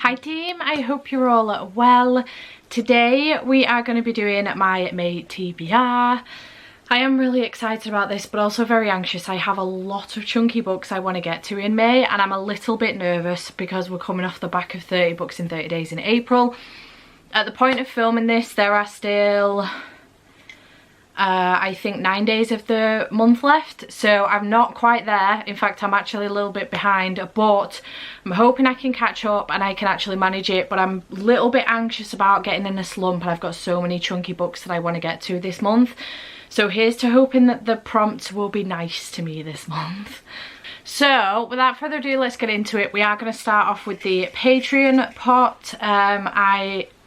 Hi team, I hope you're all well. Today we are going to be doing my May TBR. I am really excited about this but also very anxious. I have a lot of chunky books I want to get to in May and I'm a little bit nervous because we're coming off the back of 30 books in 30 days in April. At the point of filming this there are still I think 9 days of the month left, so I'm not quite there. In fact, I'm actually a little bit behind, but I'm hoping I can catch up and I can actually manage it. But I'm a little bit anxious about getting in a slump and I've got so many chunky books that I want to get to this month. So here's to hoping that the prompts will be nice to me this month. So without further ado, let's get into it. We are going to start off with the Patreon pot.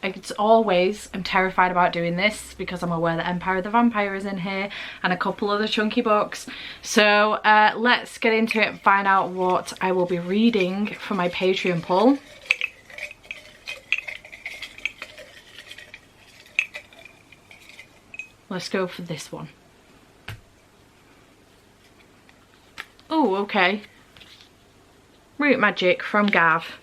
As always, I'm terrified about doing this because I'm aware that Empire of the Vampire is in here and a couple other chunky books. So let's get into it and find out what I will be reading for my Patreon pull. Let's go for this one. Oh, okay. Root Magic from Gav.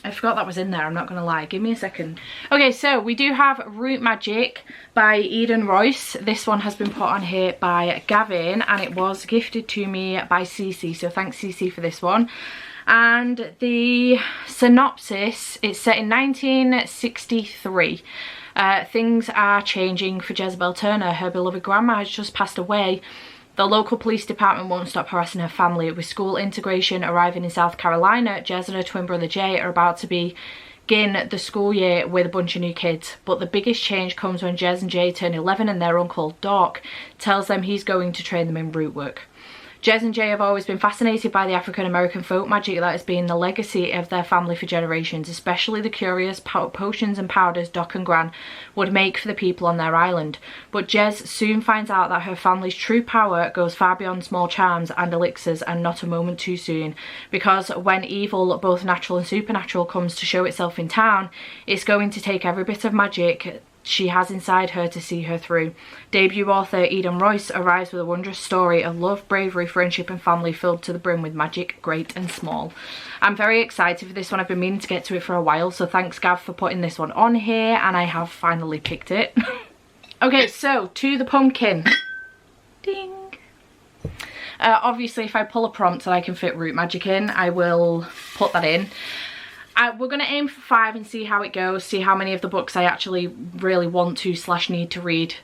I forgot that was in there, I'm not gonna lie. Give me a second. Okay, so we do have Root Magic by Eden Royce. This one has been put on here by Gavin and it was gifted to me by Cece, so thanks Cece for this one. And the synopsis, it's set in 1963. Things are changing for Jezebel Turner. Her beloved grandma has just passed away. The local police department won't stop harassing her family. With school integration arriving in South Carolina, Jez and her twin brother Jay are about to begin the school year with a bunch of new kids. But the biggest change comes when Jez and Jay turn 11 and their uncle, Doc, tells them he's going to train them in root work. Jez and Jay have always been fascinated by the African-American folk magic that has been the legacy of their family for generations, especially the curious potions and powders Doc and Gran would make for the people on their island. But Jez soon finds out that her family's true power goes far beyond small charms and elixirs, and not a moment too soon, because when evil, both natural and supernatural, comes to show itself in town, it's going to take every bit of magic she has inside her to see her through. Debut author Eden Royce arrives with a wondrous story of love, bravery, friendship and family filled to the brim with magic, great and small. I'm very excited for this one. I've been meaning to get to it for a while, so thanks Gav for putting this one on here and I have finally picked it. Okay, so to the pumpkin. Ding. Obviously if I pull a prompt that I can fit Root Magic in, I will put that in. We're going to aim for 5 and see how it goes, see how many of the books I actually really want to / need to read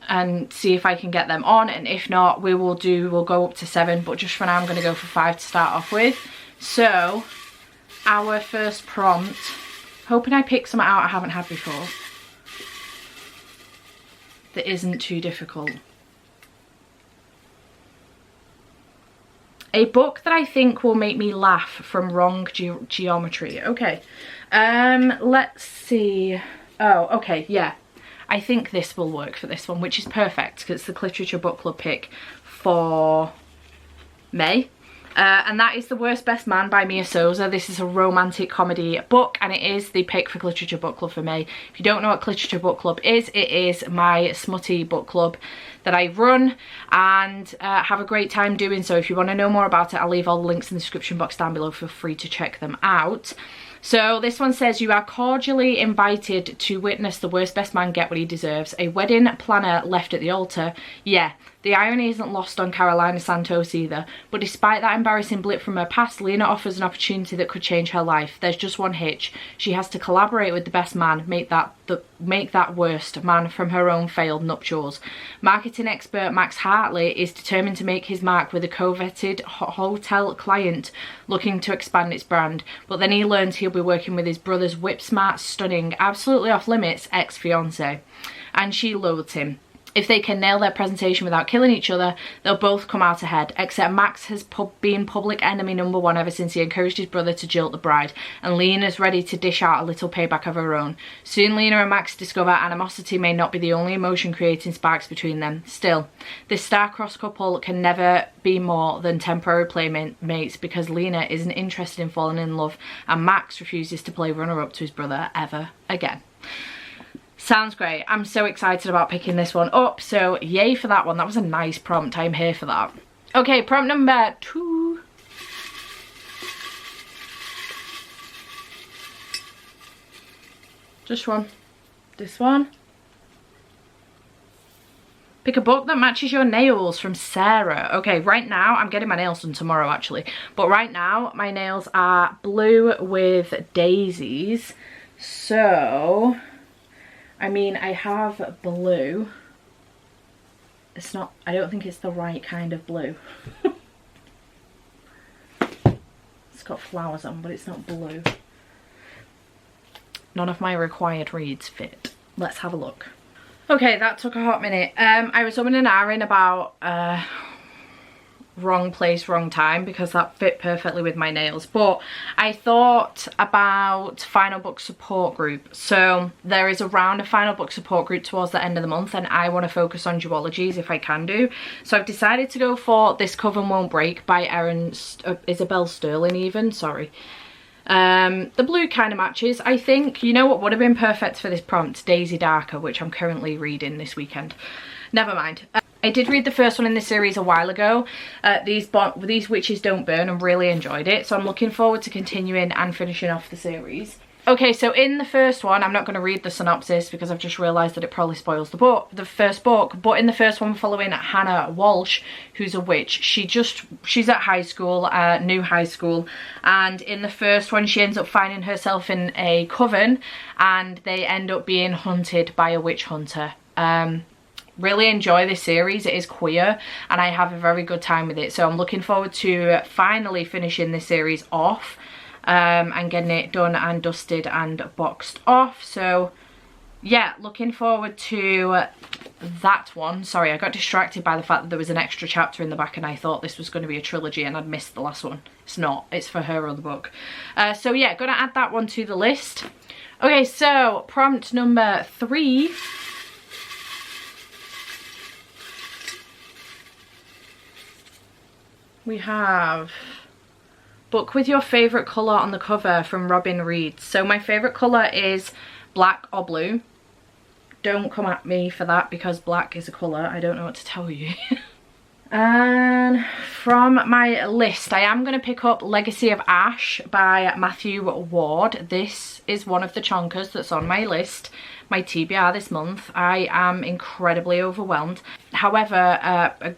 and see if I can get them on, and if not we'll go up to 7, but just for now I'm going to go for 5 to start off with. So our first prompt, hoping I pick some out I haven't had before that isn't too difficult. A book that I think will make me laugh from wrong geometry. Okay, let's see. Oh, okay, yeah. I think this will work for this one, which is perfect because it's the Literature Book Club pick for May. And that is The Worst Best Man by Mia Souza. This is a romantic comedy book and it is the pick for Literature Book Club for May. If you don't know what Literature Book Club is, it is my smutty book club that I run and have a great time doing. So if you want to know more about it, I'll leave all the links in the description box down below. Feel free to check them out. So this one says, you are cordially invited to witness the worst best man get what he deserves. A wedding planner left at the altar. Yeah, the irony isn't lost on Carolina Santos either. But despite that embarrassing blip from her past, Lena offers an opportunity that could change her life. There's just one hitch. She has to collaborate with the best man, make that worst man from her own failed nuptials. Marketing expert Max Hartley is determined to make his mark with a coveted hotel client looking to expand its brand. But then he learns he'll be working with his brother's whip-smart, stunning, absolutely off-limits ex-fiancée. And she loathes him. If they can nail their presentation without killing each other, they'll both come out ahead, except Max has been public enemy #1 ever since he encouraged his brother to jilt the bride, and Lena's ready to dish out a little payback of her own. Soon Lena and Max discover animosity may not be the only emotion creating sparks between them. Still, this star-crossed couple can never be more than temporary playmates because Lena isn't interested in falling in love and Max refuses to play runner-up to his brother ever again. Sounds great. I'm so excited about picking this one up, so yay for that one. That was a nice prompt. I'm here for that. Okay, prompt number 2. Just one. This one. Pick a book that matches your nails from Sarah. Okay, right now, I'm getting my nails done tomorrow actually. But right now, my nails are blue with daisies. So, I mean, I have blue. It's not, I don't think it's the right kind of blue. It's got flowers on, but it's not blue. None of my required reads fit. Let's have a look. Okay, that took a hot minute. I was umming and ahhing about wrong place, wrong time, because that fit perfectly with my nails. But I thought about final book support group. So there is around a final book support group towards the end of the month, and I want to focus on duologies if I can do. So I've decided to go for This Coven Won't Break by Isabel Sterling even, sorry. The blue kind of matches, I think. You know what would have been perfect for this prompt? Daisy Darker, which I'm currently reading this weekend. Never mind. I did read the first one in this series a while ago. These Witches Don't Burn, and really enjoyed it. So I'm looking forward to continuing and finishing off the series. Okay, so in the first one, I'm not going to read the synopsis because I've just realised that it probably spoils the first book. But in the first one, following Hannah Walsh, who's a witch. She's at high school, new high school. And in the first one, she ends up finding herself in a coven, and they end up being hunted by a witch hunter. Really enjoy this series. It is queer, and I have a very good time with it. So I'm looking forward to finally finishing this series off. And getting it done and dusted and boxed off. So yeah, looking forward to that one. Sorry, I got distracted by the fact that there was an extra chapter in the back, and I thought this was going to be a trilogy and I'd missed the last one. It's not, it's for her other book. So yeah, gonna add that one to the list. Okay, so prompt number 3. We have book with your favourite colour on the cover from Robin Reed. So my favourite colour is black or blue. Don't come at me for that because black is a colour. I don't know what to tell you. And from my list, I am going to pick up Legacy of Ash by Matthew Ward. This is one of the chonkers that's on my list, my TBR this month. I am incredibly overwhelmed. However,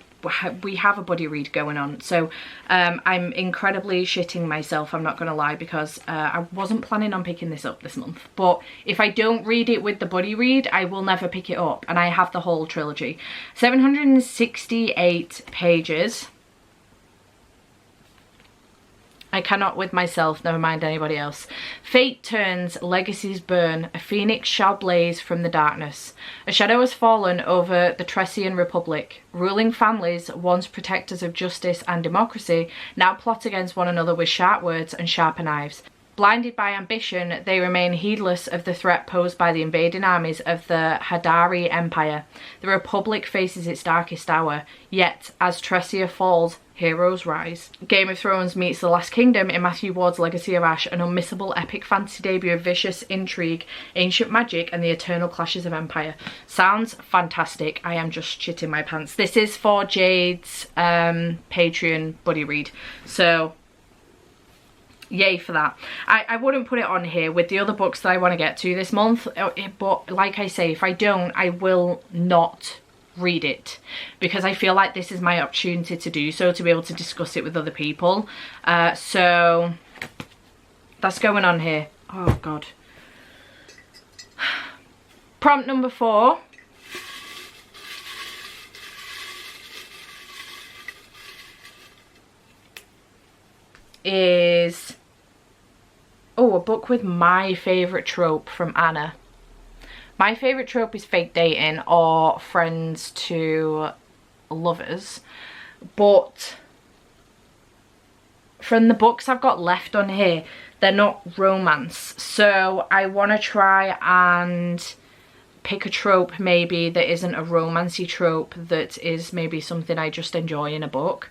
we have a buddy read going on, so I'm incredibly shitting myself, I'm not gonna lie, because I wasn't planning on picking this up this month, but if I don't read it with the buddy read, I will never pick it up. And I have the whole trilogy, 768 pages. I cannot with myself, never mind anybody else. Fate turns, legacies burn, a phoenix shall blaze from the darkness. A shadow has fallen over the Tressian Republic. Ruling families, once protectors of justice and democracy, now plot against one another with sharp words and sharper knives. Blinded by ambition, they remain heedless of the threat posed by the invading armies of the Hadari Empire. The Republic faces its darkest hour, yet as Tressia falls, heroes rise. Game of Thrones meets The Last Kingdom in Matthew Ward's Legacy of Ash, an unmissable epic fantasy debut of vicious intrigue, ancient magic, and the eternal clashes of empire. Sounds fantastic. I am just shitting my pants. This is for Jade's Patreon buddy read, so yay for that. I wouldn't put it on here with the other books that I want to get to this month, but like I say, if I don't, I will not read it, because I feel like this is my opportunity to do so, to be able to discuss it with other people. So that's going on here. Oh god. Prompt number 4. Is a book with My Favorite Trope from Anna. My Favorite Trope is fake dating or friends to lovers, but from the books I've got left on here, they're not romance, so I want to try and pick a trope maybe that isn't a romancy trope, that is maybe something I just enjoy in a book.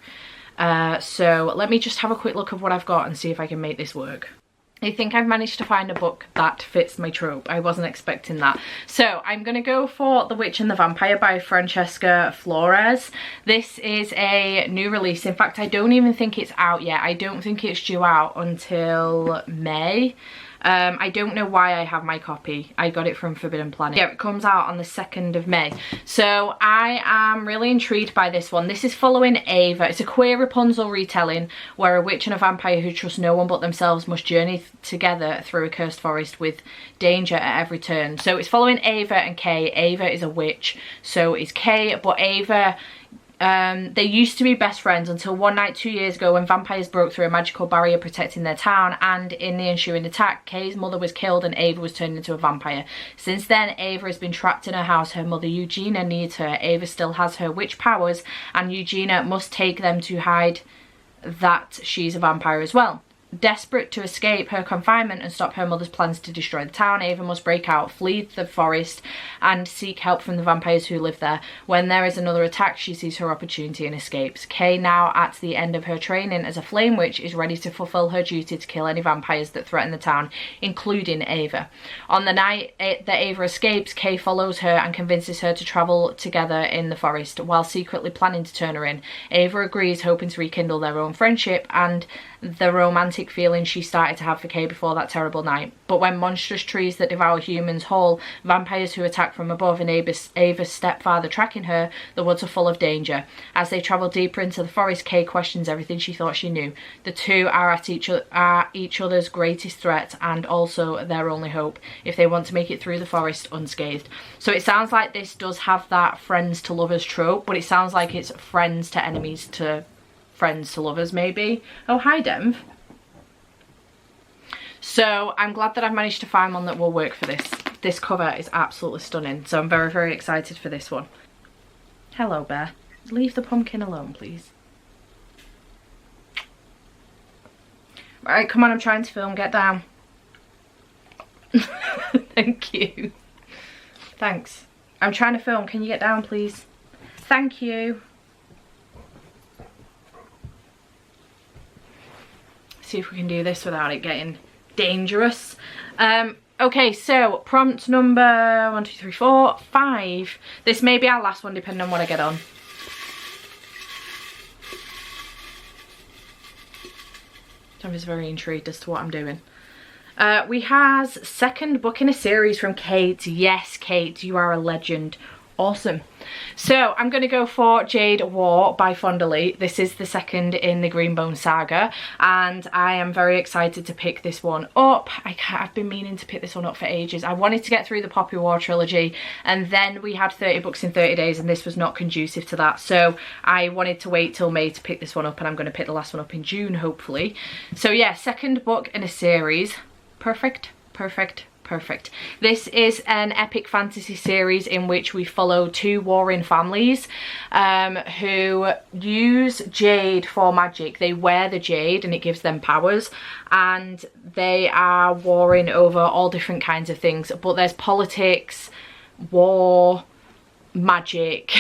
So let me just have a quick look of what I've got and see if I can make this work. I think I've managed to find a book that fits my trope. I wasn't expecting that. So I'm going to go for The Witch and the Vampire by Francesca Flores. This is a new release. In fact, I don't even think it's out yet. I don't think it's due out until May. I don't know why I have my copy. I got it from Forbidden Planet. Yeah, it comes out on the 2nd of May. So I am really intrigued by this one. This is following Ava. It's a queer Rapunzel retelling where a witch and a vampire who trust no one but themselves must journey together through a cursed forest with danger at every turn. So it's following Ava and Kay. Ava is a witch, so is Kay, but Ava, they used to be best friends until one night 2 years ago when vampires broke through a magical barrier protecting their town, and in the ensuing attack, Kay's mother was killed and Ava was turned into a vampire. Since then, Ava has been trapped in her house. Her mother Eugenia needs her. Ava still has her witch powers and Eugenia must take them to hide that she's a vampire as well. Desperate to escape her confinement and stop her mother's plans to destroy the town, Ava must break out, flee the forest and seek help from the vampires who live there. When there is another attack, she sees her opportunity and escapes. Kay, now at the end of her training as a flame witch, is ready to fulfill her duty to kill any vampires that threaten the town, including Ava. On the night that Ava escapes, Kay follows her and convinces her to travel together in the forest while secretly planning to turn her in. Ava agrees, hoping to rekindle their own friendship and the romantic feelings she started to have for Kay before that terrible night. But when monstrous trees that devour humans haul vampires who attack from above and Ava's stepfather tracking her, the woods are full of danger. As they travel deeper into the forest, Kay questions everything she thought she knew. The two are at each other's greatest threat and also their only hope if they want to make it through the forest unscathed. So it sounds like this does have that friends to lovers trope, but it sounds like it's friends to enemies to friends to lovers maybe. Oh, hi Dev. So I'm glad that I've managed to find one that will work for this. This cover is absolutely stunning, so I'm very, very excited for this one. Hello bear. Leave the pumpkin alone, please. Right, come on, I'm trying to film. Get down. Thank you. Thanks. I'm trying to film. Can you get down, please? Thank you. See if we can do this without it getting dangerous. Okay, so prompt number 1, 2, 3, 4, 5. This may be our last one depending on what I get on. I'm just very intrigued as to what I'm doing. We have second book in a series from Kate. Yes, Kate, you are a legend. Awesome. So I'm going to go for Jade War by Fondly. This is the second in the Greenbone saga and I am very excited to pick this one up. I've been meaning to pick this one up for ages. I wanted to get through the Poppy War trilogy and then we had 30 books in 30 days and this was not conducive to that. So I wanted to wait till May to pick this one up and I'm going to pick the last one up in June hopefully. So yeah, second book in a series. Perfect, perfect. Perfect. This is an epic fantasy series in which we follow two warring families who use jade for magic. They wear the jade and it gives them powers and they are warring over all different kinds of things, but there's politics, war, magic,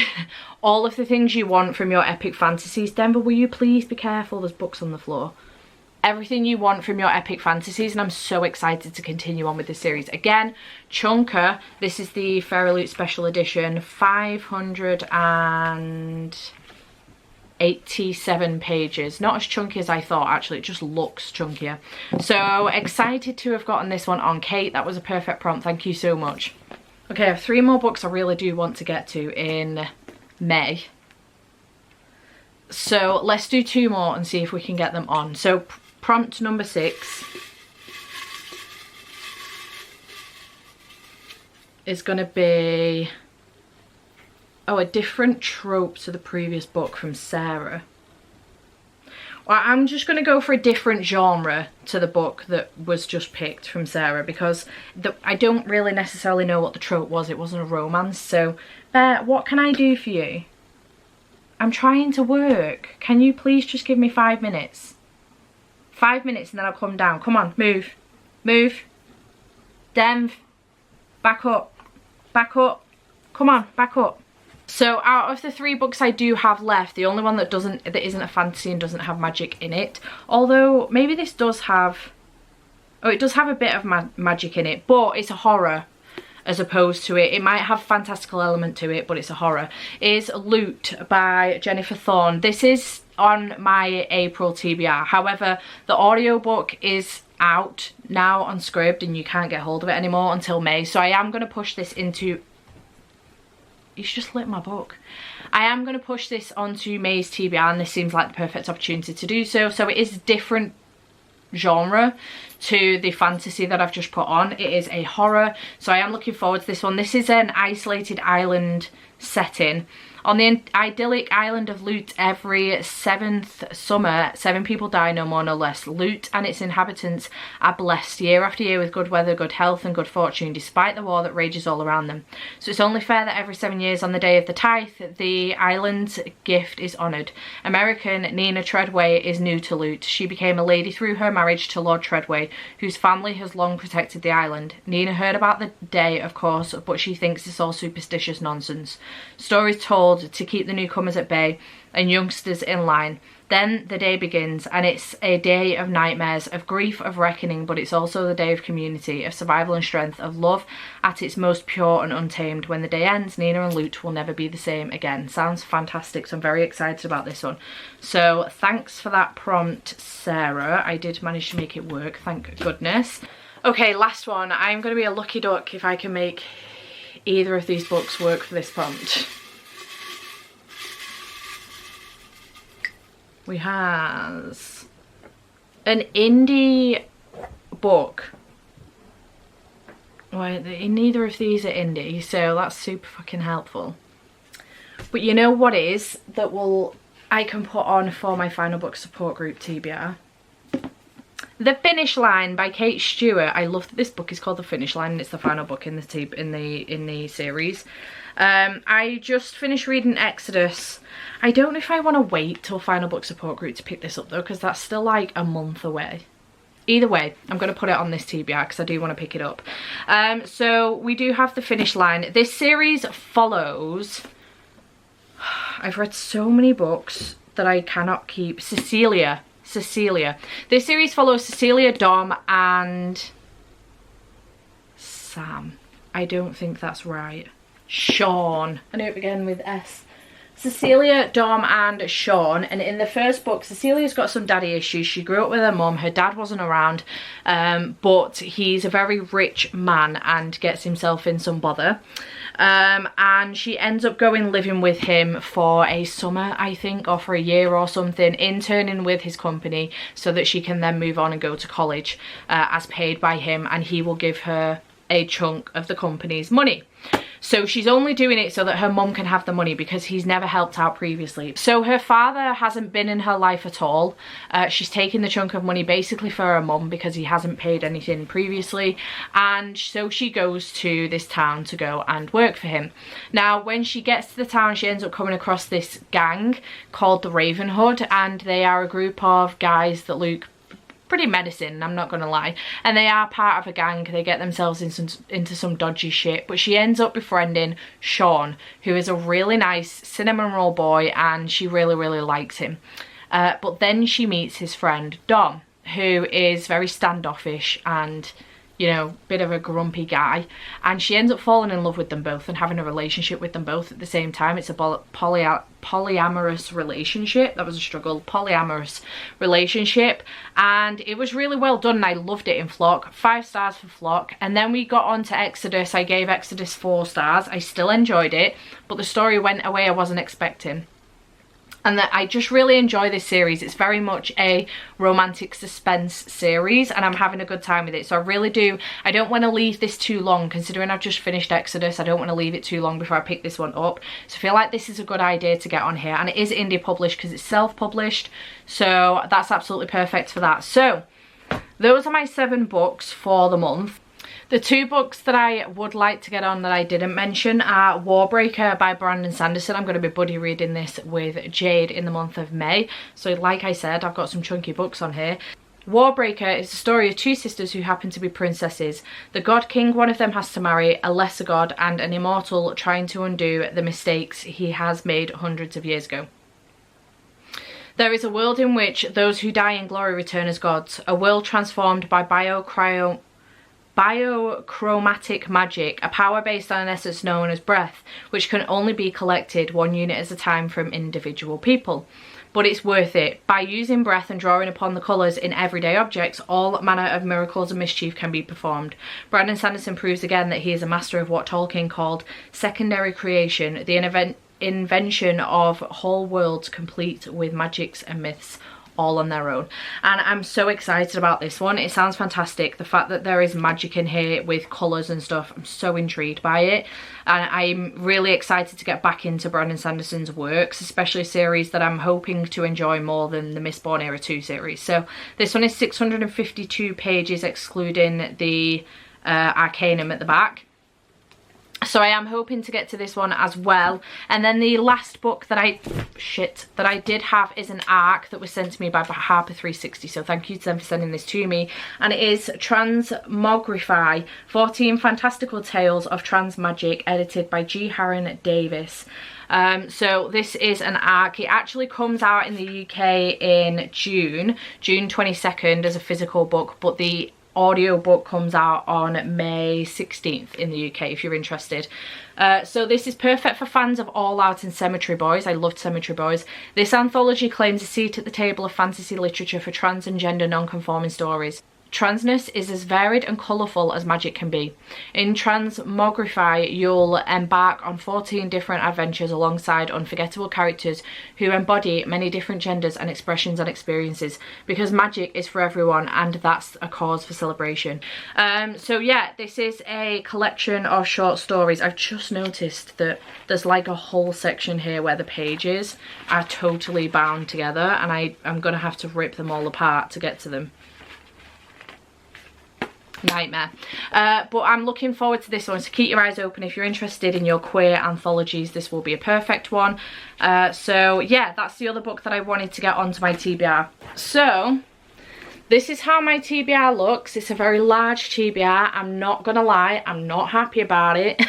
all of the things you want from your epic fantasies. Denver, will you please be careful? There's books on the floor. Everything you want from your epic fantasies and I'm so excited to continue on with this series. Again, chunker. This is the Fairy Loot Special Edition, 587 pages. Not as chunky as I thought actually, it just looks chunkier. So excited to have gotten this one on. Kate, that was a perfect prompt, thank you so much. Okay, I have 3 more books I really do want to get to in May. So let's do 2 more and see if we can get them on. So prompt number 6 is going to be, a different trope to the previous book from Sarah. Well, I'm just going to go for a different genre to the book that was just picked from Sarah because I don't really necessarily know what the trope was. It wasn't a romance. So what can I do for you? I'm trying to work. Can you please just give me 5 minutes? 5 minutes and then I'll come down. Come on, move. Move. Denv. Back up. Back up. Come on, back up. So out of the 3 books I do have left, the only one that isn't a fantasy and doesn't have magic in it, although maybe this does have, it does have a bit of magic in it, but it's a horror. As opposed to it might have fantastical element to it, but it's a horror, is Loot by Jennifer Thorne. This is on my April TBR. However, the audiobook is out now on Scribd and you can't get hold of it anymore until May. So I am going to push this into... You just lit my book. I am going to push this onto May's TBR, and this seems like the perfect opportunity to do so. So it is different genre to the fantasy that I've just put on. It is a horror, so I am looking forward to this one. This is an isolated island setting. On the idyllic island of Lut, every 7th summer, 7 people die, no more no less. Lut and its inhabitants are blessed year after year with good weather, good health and good fortune, despite the war that rages all around them. So it's only fair that every 7 years on the day of the tithe, the island's gift is honoured. American Nina Treadway is new to Lut. She became a lady through her marriage to Lord Treadway, whose family has long protected the island. Nina heard about the day, of course, but she thinks it's all superstitious nonsense. Stories told to keep the newcomers at bay and youngsters in line. Then the day begins, and it's a day of nightmares, of grief, of reckoning, but it's also the day of community, of survival and strength, of love at its most pure and untamed. When the day ends, Nina and Lut will never be the same again. Sounds fantastic, so I'm very excited about this one. So thanks for that prompt, Sarah. I did manage to make it work, thank goodness. Okay, last one. I'm going to be a lucky duck if I can make either of these books work for this prompt. We have an indie book. Well, neither of these are indie, so that's super fucking helpful. But you know what is that I can put on for my final book support group TBR? The Finish Line by Kate Stewart. I love that this book is called The Finish Line and it's the final book in the series. I just finished reading Exodus. I don't know if I want to wait till final book support group to pick this up though, because that's still like a month away. Either way, I'm going to put it on this TBR because I do want to pick it up. So we do have The Finish Line. This series follows... I've read so many books that I cannot keep. Cecilia. This series follows Cecilia, Dom and Sam. I don't think that's right. Sean. I know it began with S. Cecilia, Dom and Sean. And in the first book, Cecilia's got some daddy issues. She grew up with her mum. Her dad wasn't around, but he's a very rich man and gets himself in some bother. And she ends up living with him for a summer, I think, or for a year or something, interning with his company so that she can then move on and go to college as paid by him, and he will give her a chunk of the company's money. So she's only doing it so that her mum can have the money because he's never helped out previously. So her father hasn't been in her life at all. She's taking the chunk of money basically for her mum because he hasn't paid anything previously. And so she goes to this town to go and work for him. Now, when she gets to the town, she ends up coming across this gang called the Raven Hood, and they are a group of guys that look pretty menacing, I'm not gonna lie, and they are part of a gang. They get themselves into some dodgy shit, but she ends up befriending Sean, who is a really nice cinnamon roll boy, and she really likes him. But then she meets his friend Dom, who is very standoffish and, you know, bit of a grumpy guy, and she ends up falling in love with them both and having a relationship with them both at the same time. It's a polyamorous relationship. That was a struggle. Polyamorous relationship, and it was really well done and I loved it in Flock. 5 stars for Flock. And then we got on to Exodus. I gave Exodus 4 stars. I still enjoyed it, but the story went a way I wasn't expecting. And that I just really enjoy this series. It's very much a romantic suspense series and I'm having a good time with it. So I really do. I don't want to leave this too long, considering I've just finished Exodus. I don't want to leave it too long before I pick this one up. So I feel like this is a good idea to get on here. And it is indie published because it's self-published. So that's absolutely perfect for that. So those are my 7 books for the month. The 2 books that I would like to get on that I didn't mention are Warbreaker by Brandon Sanderson. I'm going to be buddy reading this with Jade in the month of May. So like I said, I've got some chunky books on here. Warbreaker is the story of 2 sisters who happen to be princesses. The god king, one of them, has to marry a lesser god, and an immortal trying to undo the mistakes he has made hundreds of years ago. There is a world in which those who die in glory return as gods, a world transformed by biochromatic magic, a power based on an essence known as breath, which can only be collected 1 unit at a time from individual people. but it's worth it. By using breath and drawing upon the colours in everyday objects, all manner of miracles and mischief can be performed. Brandon Sanderson proves again that he is a master of what Tolkien called secondary creation, the invention of whole worlds complete with magics and myths all on their own. And I'm so excited about this one. It sounds fantastic. The fact that there is magic in here with colours and stuff, I'm so intrigued by it. And I'm really excited to get back into Brandon Sanderson's works, especially a series that I'm hoping to enjoy more than the Mistborn Era 2 series. So this one is 652 pages excluding the Arcanum at the back. So I am hoping to get to this one as well. And then the last book that I did have is an ARC that was sent to me by Harper 360. So thank you to them for sending this to me. And it is Transmogrify, 14 Fantastical Tales of Trans Magic, edited by G. Harron Davis. So this is an ARC. It actually comes out in the UK in June 22nd as a physical book, but the audiobook comes out on May 16th in the UK if you're interested. So this is perfect for fans of All Out and Cemetery Boys. I loved Cemetery Boys. This anthology claims a seat at the table of fantasy literature for trans and gender non-conforming stories. Transness is as varied and colourful as magic can be. In Transmogrify, you'll embark on 14 different adventures alongside unforgettable characters who embody many different genders and expressions and experiences, because magic is for everyone and that's a cause for celebration. So yeah, this is a collection of short stories. I've just noticed that there's like a whole section here where the pages are totally bound together, and I'm gonna have to rip them all apart to get to them. Nightmare. But I'm looking forward to this one, so keep your eyes open if you're interested in your queer anthologies. This will be a perfect one. So yeah, that's the other book that I wanted to get onto my TBR. So this is how my TBR looks. It's a very large TBR. I'm not gonna lie, I'm not happy about it.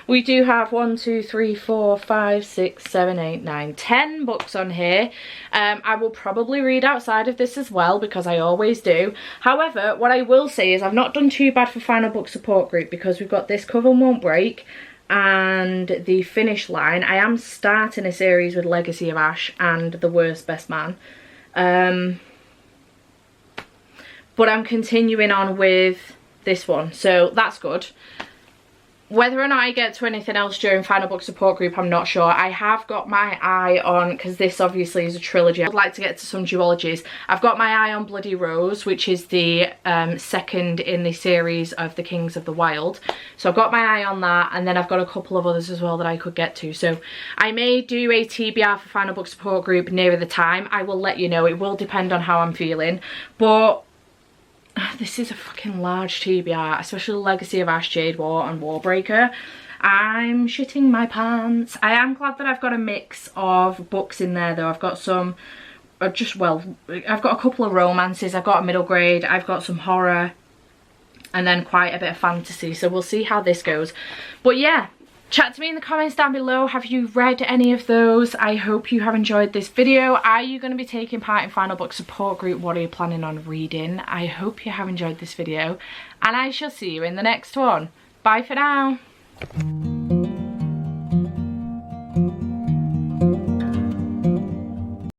We do have 1, 2, 3, 4, 5, 6, 7, 8, 9, 10 books on here. I will probably read outside of this as well, because I always do. However, what I will say is I've not done too bad for Final Book Support Group, because we've got This Cover Won't Break and The Finish Line. I am starting a series with Legacy of Ash and The Worst Best Man. But I'm continuing on with this one, so that's good. Whether or not I get to anything else during Final Book Support Group, I'm not sure. I have got my eye on, because this obviously is a trilogy, I'd like to get to some duologies. I've got my eye on Bloody Rose, which is the second in the series of The Kings of the Wild. So I've got my eye on that, and then I've got a couple of others as well that I could get to. So I may do a TBR for Final Book Support Group nearer the time. I will let you know. It will depend on how I'm feeling. But this is a fucking large TBR, especially Legacy of Ash, Jade War and Warbreaker. I'm shitting my pants. I am glad that I've got a mix of books in there though. I've got some, I've got a couple of romances, I've got a middle grade, I've got some horror, and then quite a bit of fantasy. So we'll see how this goes. But yeah, chat to me in the comments down below. Have you read any of those? I hope you have enjoyed this video. Are you going to be taking part in Final Book Support Group? What are you planning on reading? I hope you have enjoyed this video, and I shall see you in the next one. Bye for now.